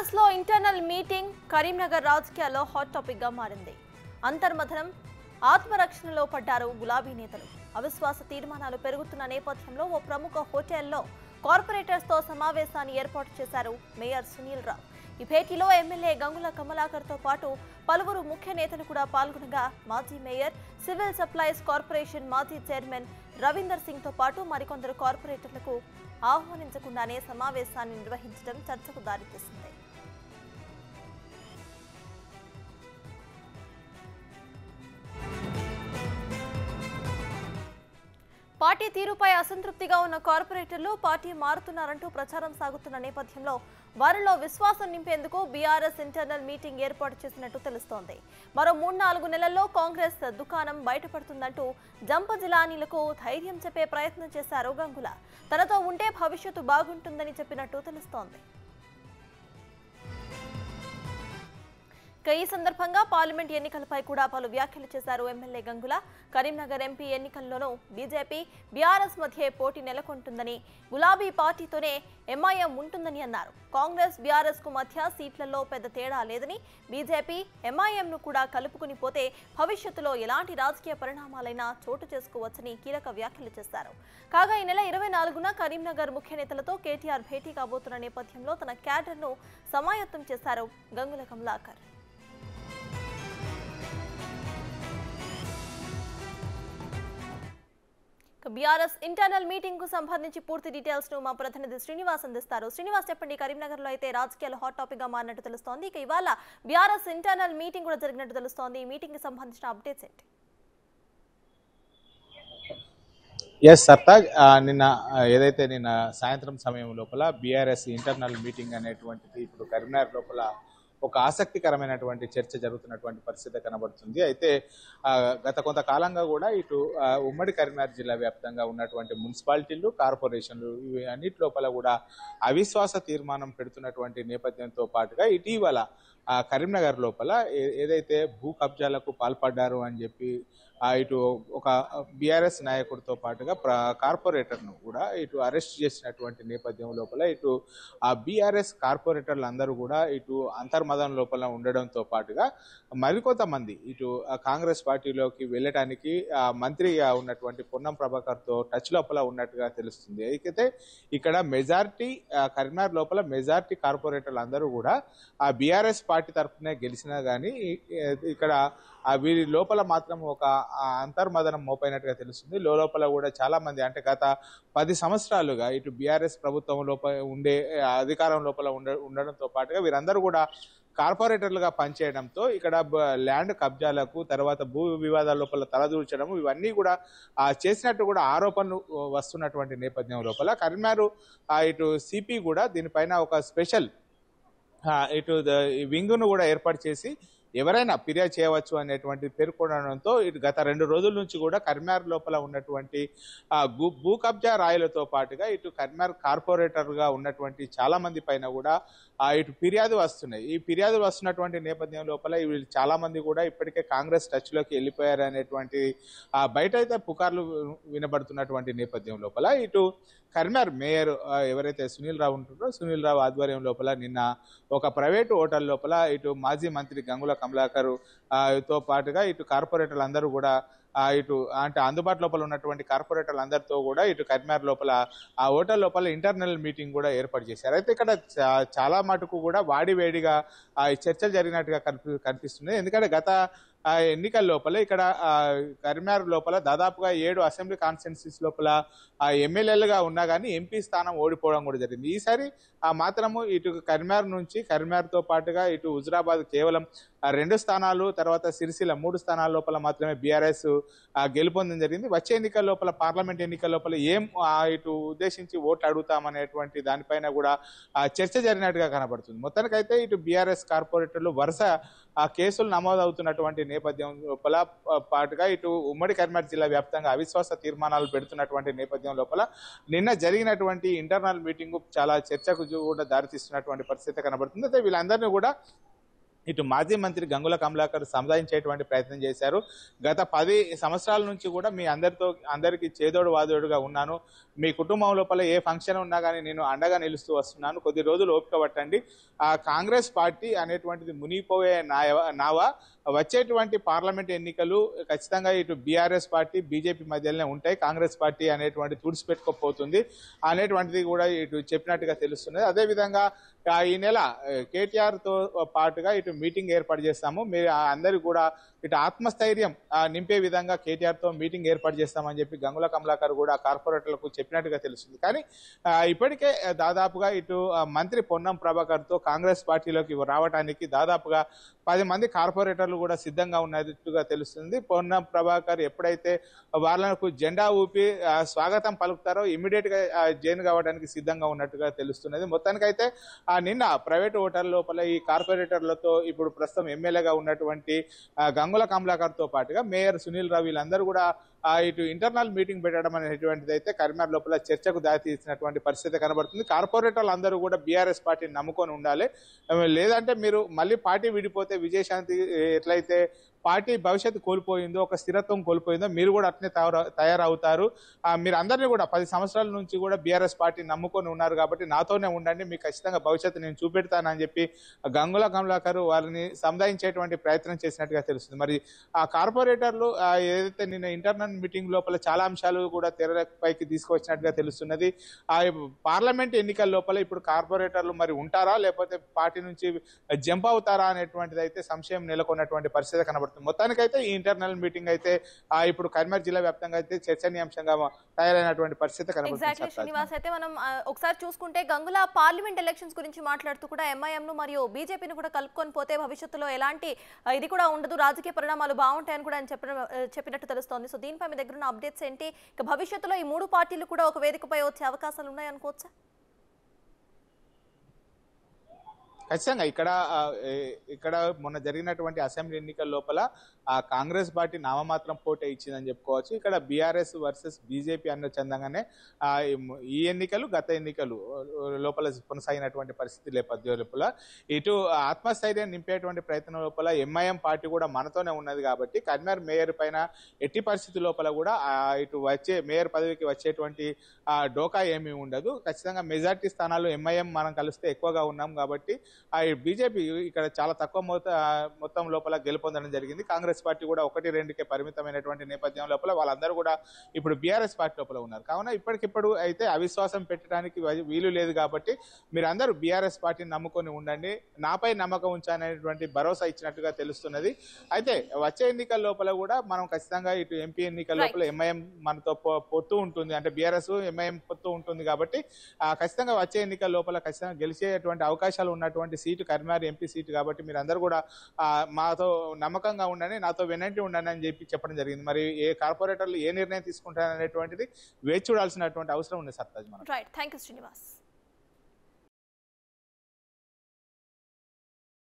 BRS లో internal meeting Karimnagar రాజకీయాల్లో hot topic గా మారింది. అంతర్మథనం ఆత్మరక్షణలో పడ్డారు గులాబీ నేతలు. అవిశ్వాస తీర్మానాలు పెరుగుతున్న నేపథ్యంలో ఓ ప్రముఖ హోటల్లో కార్పొరేటర్స్ తో సమావేశాన్ని ఏర్పాటు చేశారు మేయర్ సునీల్ రావు. ఈ భేటీలో ఎమ్మెల్యే గంగుల కమలాకర్ తో పాటు పలువురు ముఖ్య నేతలు కూడా పాల్గొనగా మాజీ మేయర్, సివిల్ సప్లైస్ కార్పొరేషన్ మాజీ చైర్మన్ రవీందర్ సింగ్ తో పాటు మరికొందరు కార్పొరేటర్లకు ఆహ్వానించకుండానే సమావేశాన్ని నిర్వహించడం చర్చకు దారితీసింది. పార్టీ తీరుపై అసంతృప్తిగా ఉన్న కార్పొరేటర్లు పార్టీ మారుతున్నారంటూ ప్రచారం సాగుతున్న నేపథ్యంలో వారిలో విశ్వాసం నింపేందుకు బీఆర్ఎస్ ఇంటర్నల్ మీటింగ్ ఏర్పాటు చేసినట్టు తెలుస్తోంది. మరో 3-4 నెలల్లో కాంగ్రెస్ దుకాణం బయటపడుతుందంటూ జంపజిలానీలకు ధైర్యం చెప్పే ప్రయత్నం చేశారు గంగుల. తనతో ఉంటే భవిష్యత్తు బాగుంటుందని చెప్పినట్టు తెలుస్తోంది. ఈ సందర్భంగా పార్లమెంట్ ఎన్నికలపై కూడా పలు వ్యాఖ్యలు చేశారు ఎమ్మెల్యే గంగుల. కరీంనగర్ ఎంపీ ఎన్నికల్లోనూ బీజేపీ, బీఆర్ఎస్ మధ్య పోటీ నెలకొంటుందని, గులాబీ పార్టీతోనే ఎంఐఎం ఉంటుందని అన్నారు. కాంగ్రెస్ బీఆర్ఎస్ కు మధ్య సీట్లలో పెద్ద తేడా లేదని, బీజేపీ ఎంఐఎంను కూడా కలుపుకుని పోతే భవిష్యత్తులో ఎలాంటి రాజకీయ పరిణామాలైనా చోటు చేసుకోవచ్చని కీలక వ్యాఖ్యలు చేశారు. కాగా ఈ నెల 24న కరీంనగర్ ముఖ్య నేతలతో కేటీఆర్ భేటీ కాబోతున్న నేపథ్యంలో తన క్యాడర్ను సమాయత్తం చేశారు Gangula Kamalakar. BRS internal meeting కు సంబంధించి పూర్తి డీటెయిల్స్ ను మా ప్రతినిధి శ్రీనివాస్ అందిస్తారు. శ్రీనివాస్, చెప్పండి. కరీంనగర్ లో అయితే రాజకీయాలు హాట్ టాపిక్ గా మారినట్టు తెలుస్తోంది. ఇక ఇవాళ బీఆర్ఎస్ ఇంటర్నల్ మీటింగ్ కూడా జరిగినట్టు తెలుస్తోంది. ఈ మీటింగ్ కి సంబంధించిన అప్డేట్స్ ఏంటి? ఎస్ సర్తాజ్, నిన్న సాయంత్రం సమయం లోపల బీఆర్ఎస్ ఇంటర్నల్ మీటింగ్ అనేటువంటిది ఇప్పుడు కరీంనగర్ లోపల ఒక ఆసక్తికరమైనటువంటి చర్చ జరుగుతున్నటువంటి పరిస్థితి కనబడుతుంది. అయితే గత కొంతకాలంగా కూడా ఇటు ఉమ్మడి కరీంనగర్ జిల్లా వ్యాప్తంగా ఉన్నటువంటి మున్సిపాలిటీలు, కార్పొరేషన్లు ఇవి అన్నిటి లోపల కూడా అవిశ్వాస తీర్మానం పెడుతున్నటువంటి నేపథ్యంతో పాటుగా ఇటీవల కరీంనగర్ లోపల ఏదైతే భూ కబ్జాలకు పాల్పడ్డారు అని చెప్పి ఇటు ఒక బీఆర్ఎస్ నాయకుడితో పాటుగా కార్పొరేటర్ను కూడా ఇటు అరెస్ట్ చేసినటువంటి నేపథ్యం లోపల ఇటు ఆ బీఆర్ఎస్ కార్పొరేటర్లు అందరూ కూడా ఇటు అంతర్మదం లోపల ఉండడంతో పాటుగా మరికొంతమంది ఇటు కాంగ్రెస్ పార్టీలోకి వెళ్ళటానికి మంత్రిగా ఉన్నటువంటి పొన్నం ప్రభాకర్తో టచ్ లోపల ఉన్నట్టుగా తెలుస్తుంది. అయితే ఇక్కడ మెజారిటీ కరీంనగర్ లోపల మెజారిటీ కార్పొరేటర్లు అందరూ కూడా ఆ బీఆర్ఎస్ పార్టీ తరఫునే గెలిచినా కానీ ఇక్కడ వీరి లోపల మాత్రం ఒక అంతర్మదనం మోపైనట్టుగా తెలుస్తుంది. లోపల కూడా చాలా మంది అంటే గత 10 సంవత్సరాలుగా ఇటు బీఆర్ఎస్ ప్రభుత్వం లోపల ఉండే అధికారం లోపల ఉండడంతో పాటుగా వీరందరూ కూడా కార్పొరేటర్లుగా పనిచేయడంతో ఇక్కడ ల్యాండ్ కబ్జాలకు, తర్వాత భూ వివాదాల లోపల తలదూర్చడం ఇవన్నీ కూడా చేసినట్టు కూడా ఆరోపణలు వస్తున్నటువంటి నేపథ్యం లోపల కరీంనగర్ ఇటు సిపి కూడా దీనిపైన ఒక స్పెషల్ ఇటు వింగ్ను కూడా ఏర్పాటు చేసి ఎవరైనా ఫిర్యాదు చేయవచ్చు అనేటువంటి పేర్కొనడంతో ఇటు గత 2 రోజుల నుంచి కూడా కరీంనగర్ లోపల ఉన్నటువంటి భూ కబ్జా రాయులతో పాటుగా ఇటు కరీంనగర్ కార్పొరేటర్ గా ఉన్నటువంటి చాలా మంది పైన కూడా ఇటు ఫిర్యాదు వస్తున్నాయి. ఈ ఫిర్యాదులు వస్తున్నటువంటి నేపథ్యం లోపల వీళ్ళు చాలా మంది కూడా ఇప్పటికే కాంగ్రెస్ టచ్ లోకి వెళ్ళిపోయారు అనేటువంటి బయట అయితే పుకార్లు వినబడుతున్నటువంటి నేపథ్యం లోపల ఇటు కరీంనగర్ మేయర్ ఎవరైతే సునీల్ రావు ఉంటుందో సునీల్ రావు ఆధ్వర్యం లోపల నిన్న ఒక ప్రైవేటు హోటల్ లోపల ఇటు మాజీ మంత్రి గంగుల కమలాకర్ తో పాటుగా ఇటు కార్పొరేటర్లు అందరూ కూడా ఇటు అంటే అందుబాటు లోపల ఉన్నటువంటి కార్పొరేటర్లు అందరితో కూడా ఇటు కరీంనగర్ లోపల ఆ హోటల్ లోపల ఇంటర్నల్ మీటింగ్ కూడా ఏర్పాటు చేశారు. అయితే ఇక్కడ చాలా మటుకు కూడా వాడివేడిగా చర్చలు జరిగినట్టుగా కనిపిస్తుంది. ఎందుకంటే గత ఎన్నికల లోపల ఇక్కడ కరీంనగర్ లోపల దాదాపుగా 7 అసెంబ్లీ కాన్స్టిట్యున్సీస్ లోపల ఎమ్మెల్యేలుగా ఉన్నా కానీ ఎంపీ స్థానం ఓడిపోవడం కూడా జరిగింది. ఈసారి మాత్రము ఇటు కరీంనగర్ తో పాటుగా ఇటు హుజురాబాద్ కేవలం 2 స్థానాలు, తర్వాత సిరిసిల్ల 3 స్థానాల లోపల మాత్రమే బీఆర్ఎస్ గెలుపొందడం జరిగింది. వచ్చే ఎన్నికల లోపల పార్లమెంట్ ఎన్నికల లోపల ఏం ఇటు ఉద్దేశించి ఓట్లు అడుగుతామనేటువంటి దానిపైన కూడా చర్చ జరిగినట్టుగా కనబడుతుంది. మొత్తానికైతే ఇటు బీఆర్ఎస్ కార్పొరేటర్లు వరుస కేసులు నమోదవుతున్నటువంటి నేపథ్యం లోపల పాటుగా ఇటు ఉమ్మడి కరీంనగర్ జిల్లా వ్యాప్తంగా అవిశ్వాస తీర్మానాలు పెడుతున్నటువంటి నేపథ్యం లోపల నిన్న జరిగినటువంటి ఇంటర్నల్ మీటింగ్ చాలా చర్చకు కూడా దారితీస్తున్నటువంటి పరిస్థితి కనబడుతుంది. అయితే వీళ్ళందరినీ కూడా ఇటు మాజీ మంత్రి గంగుల కమలాకర్ సముదాయించేటువంటి ప్రయత్నం చేశారు. గత 10 సంవత్సరాల నుంచి కూడా మీ అందరికీ చేదోడు వాదోడుగా ఉన్నాను. మీ కుటుంబం లోపల ఏ ఫంక్షన్ ఉన్నా కానీ నేను అండగా నిలుస్తూ వస్తున్నాను. కొద్ది రోజులు ఓపిక పట్టండి. ఆ కాంగ్రెస్ పార్టీ అనేటువంటిది మునిగిపోయే నావా వచ్చేటువంటి పార్లమెంట్ ఎన్నికలు ఖచ్చితంగా ఇటు బీఆర్ఎస్ పార్టీ బీజేపీ మధ్యలోనే ఉంటాయి. కాంగ్రెస్ పార్టీ అనేటువంటి తుడిచిపెట్టుకోపోతుంది అనేటువంటిది కూడా ఇటు చెప్పినట్టుగా తెలుస్తున్నది. అదేవిధంగా ఈ నెల కేటీఆర్ తో పాటుగా ఇటు మీటింగ్ ఏర్పాటు చేస్తాము. మీరు అందరూ కూడా ఇటు ఆత్మస్థైర్యం నింపే విధంగా కేటీఆర్ తో మీటింగ్ ఏర్పాటు చేస్తామని చెప్పి గంగుల కమలాకర్ కూడా కార్పొరేటర్లకు చెప్పినట్టుగా తెలుస్తుంది. కానీ ఇప్పటికే దాదాపుగా ఇటు మంత్రి పొన్నం ప్రభాకర్ తో కాంగ్రెస్ పార్టీలోకి రావడానికి దాదాపుగా 10 మంది కార్పొరేటర్లు కూడా సిద్ధంగా ఉన్నట్టుగా తెలుస్తుంది. పొన్నం ప్రభాకర్ ఎప్పుడైతే వాళ్ళకు జెండా ఊపి స్వాగతం పలుకుతారో ఇమీడియట్ గా జైన్ కావడానికి సిద్ధంగా ఉన్నట్టుగా తెలుస్తున్నది. మొత్తానికైతే నిన్న ప్రైవేట్ హోటల్ లోపల ఈ కార్పొరేటర్లతో ఇప్పుడు ప్రస్తుతం ఎమ్మెల్యేగా ఉన్నటువంటి గంగుల కమలాకర్ తో పాటుగా మేయర్ సునీల్ రావు వీళ్ళందరూ కూడా ఇటు ఇంటర్నల్ మీటింగ్ పెట్టడం అనేటువంటిది అయితే కరీంనగర్ లోపల చర్చకు దారితీసినటువంటి పరిస్థితి కనబడుతుంది. కార్పొరేటర్లు అందరూ కూడా బీఆర్ఎస్ పార్టీని నమ్ముకొని ఉండాలి. లేదంటే మీరు మళ్ళీ పార్టీ విడిపోతే విజయశాంతి ఎట్లయితే పార్టీ భవిష్యత్తు కోల్పోయిందో, ఒక స్థిరత్వం కోల్పోయిందో మీరు కూడా అట్నే తయారవుతారు. మీరు అందరినీ కూడా 10 సంవత్సరాల నుంచి కూడా బీఆర్ఎస్ పార్టీ నమ్ముకొని ఉన్నారు కాబట్టి నాతోనే ఉండండి, మీకు ఖచ్చితంగా భవిష్యత్తు నేను చూపెడతానని చెప్పి గంగుల కమలాకర్ వాళ్ళని సముదాయించేటువంటి ప్రయత్నం చేసినట్టుగా తెలుస్తుంది. మరి ఆ కార్పొరేటర్లు ఏదైతే నిన్న ఇంటర్నల్ మీటింగ్ లోపల చాలా అంశాలు కూడా తెరపైకి తీసుకొచ్చినట్టుగా తెలుస్తున్నది. ఆ పార్లమెంట్ ఎన్నికల లోపల ఇప్పుడు కార్పొరేటర్లు మరి ఉంటారా లేకపోతే పార్టీ నుంచి జంప్ అవుతారా అనేటువంటిది అయితే సంశయం నెలకొన్నటువంటి పరిస్థితి కనబడుతుంది. మొత్తానికైతే ఈ ఇంటర్నల్ మీటింగ్ అయితే ఇప్పుడు కరీంనగర్ జిల్లా వ్యాప్తంగా అయితే చర్చనీయాంశంగా తయారైనటువంటి పరిస్థితి కనబడుతుంది. శ్రీనివాస్, అయితే మనం ఒకసారి చూసుకుంటే గంగుల పార్లమెంట్ ఎలక్షన్స్ గురించి మాట్లాడుతూ కూడా ఎంఐఎం ను మరియు బీజేపీని కూడా కలుపుకొని పోతే భవిష్యత్తులో ఎలాంటి ఇది కూడా ఉండదు, రాజకీయ పరిణామాలు బాగుంటాయని కూడా ఆయన చెప్పినట్టు తెలుస్తోంది. సో దీనిపై మీ దగ్గర ఉన్న అప్డేట్స్ ఏంటి? ఇక భవిష్యత్తులో ఈ 3 పార్టీలు కూడా ఒక వేదికపై వచ్చే అవకాశాలు ఉన్నాయనుకోవచ్చా? ఖచ్చితంగా ఇక్కడ మొన్న జరిగినటువంటి అసెంబ్లీ ఎన్నికల లోపల కాంగ్రెస్ పార్టీ నామమాత్రం పోటీ ఇచ్చిందని చెప్పుకోవచ్చు. ఇక్కడ బీఆర్ఎస్ వర్సెస్ బీజేపీ అన్న చందంగానే ఈ ఎన్నికలు గత ఎన్నికలు లోపల కొనసాగినటువంటి పరిస్థితి నేపథ్యం లోపల ఇటు ఆత్మస్థైర్యం నింపేటువంటి ప్రయత్నం లోపల ఎంఐఎం పార్టీ కూడా మనతోనే ఉన్నది కాబట్టి కరీంనగర్ మేయర్ పైన ఎట్టి పరిస్థితి లోపల కూడా ఇటు వచ్చే మేయర్ పదవికి వచ్చేటువంటి డోకా ఏమీ ఉండదు. ఖచ్చితంగా మెజార్టీ స్థానాలు ఎంఐఎం మనం కలిస్తే ఎక్కువగా ఉన్నాం కాబట్టి బీజేపీ ఇక్కడ చాలా తక్కువ మొత్తం లోపల గెలుపొందడం జరిగింది. కాంగ్రెస్ పార్టీ కూడా 1-2కే పరిమితమైనటువంటి నేపథ్యం లోపల వాళ్ళందరూ కూడా ఇప్పుడు బీఆర్ఎస్ పార్టీ లోపల ఉన్నారు. కావున ఇప్పటికిప్పుడు అయితే అవిశ్వాసం పెట్టడానికి వీలు లేదు కాబట్టి మీరందరూ బీఆర్ఎస్ పార్టీని నమ్ముకొని ఉండండి, నాపై నమ్మకం ఉంచాలనేటువంటి భరోసా ఇచ్చినట్టుగా తెలుస్తున్నది. అయితే వచ్చే ఎన్నికల లోపల కూడా మనం ఖచ్చితంగా ఇటు ఎంపీ ఎన్నికల లోపల ఎంఐఎం మనతో పొత్తు ఉంటుంది, అంటే బీఆర్ఎస్ ఎంఐఎం పొత్తు ఉంటుంది కాబట్టి ఖచ్చితంగా వచ్చే ఎన్నికల లోపల ఖచ్చితంగా గెలిచేటువంటి అవకాశాలు ఉన్నటువంటి సీటు కరీంనగర్ ఎంపీ సీటు కాబట్టి మీరందరూ కూడా మాతో నమ్మకంగా ఉండండి, నాతో వెనంటి ఉండండి అని చెప్పడం జరిగింది. మరి ఏ కార్పొరేటర్లు ఏ నిర్ణయం తీసుకుంటారనేటువంటిది వేచి చూడాల్సినటువంటి అవసరం ఉంది సర్తాజ్. Right, thank you Srinivas.